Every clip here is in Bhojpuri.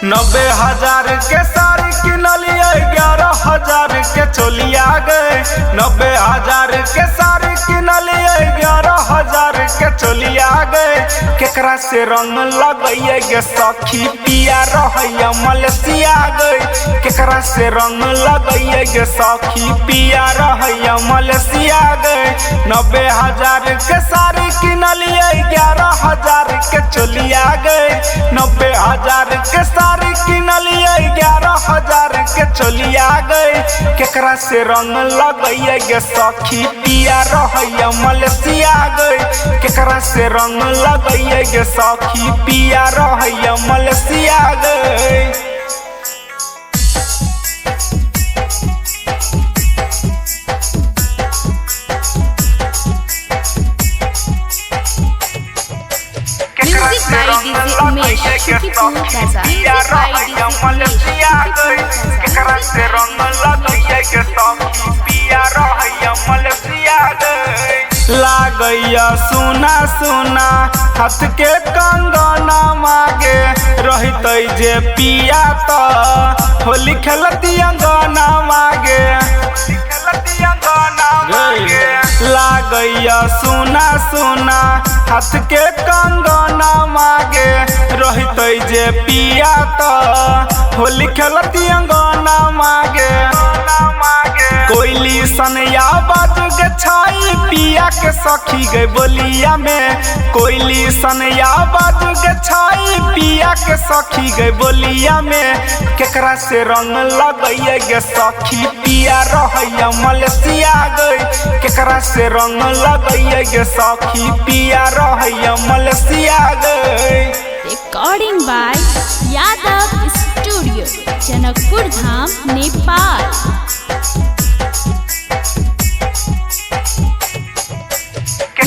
90,000 के साड़ी किनलिए 11,000 के चोलिया गए। 90,000 के साड़ी किनलिए 11,000 के चोलिया गए। केकरा से रंग लगइए गे सखी पिया रहैया मलेशिया गए। केकरा से रंग लगइए गे सखी पिया रहैया मलेशिया गए। 90,000 के साड़ी किनलिए 11,000 के चोलिया गए। 90,000 के साड़ी किनलिए 11,000 के चोलिया गए। केकरा से रंग लगइए गे सखी पिया रहैया मलेशिया गए। केकरा से रंग लगइए गे सखी पिया रहैया मलेशिया गए। Music by DJ Umesh, Shukipur Plaza. Music by DJ Umesh, Shukipur Plaza. केकरा से रंग लगइए गे सखी पिया रहैया मलेशिया गए। लागैया सुना सुना हाथ के कंगना मागे रहितै जे पिया त होली खेलती अंगना मागे। लागैया सुना सुना हाथ के कंगना मागे रहितै जे पिया त होली खेलती अंगना मागे। कोयली सनया बाज गे छाई पिया के सखी गे बोलिया में। कोयली सनया बाज गे छाई पिया के सखी गे बोलिया में। केकरा से रंग लगइए गे सखी पिया रहैया मलेशिया गए। केकरा से रंग लगइए गे सखी पिया रहैया मलेशिया गए। Recording by Yadav Studio, Janakpur Dham, Nepal.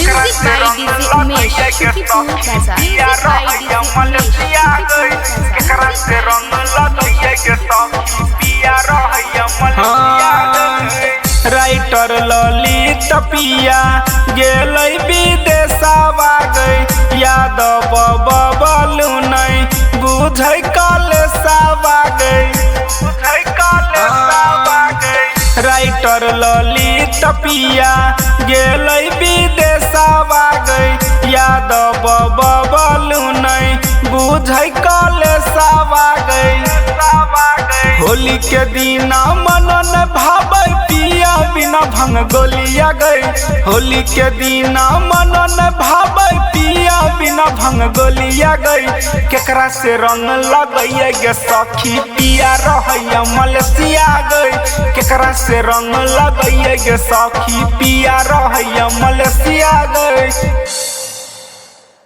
Music by DJ Umesh, Shukipur Plaza. Music by DJ Umesh, Shukipur Plaza. केकरा से रंग लगइए गे सखी पिया रहैया मलेशिया गए। राइटर ललित पिया गेलै विदेशवा गए। यादव बबलू नहीं बुझै कलेशवा गए। राइटर ललित पिया गेलै विदेशवा गए। यादव बबलू नहीं बुझै कलेशवा गए। होली के दिना मनन भाबै पिया बिना भंग गोलिया गए। होली के दिना मनन भाबै पिया बिना भंग गोलिया गए। केकरा से रंग लगइए गे सखी पिया रहैया मलेशिया गए। केकरा से रंग लगइए गे सखी पिया रहैया मलेशिया गए।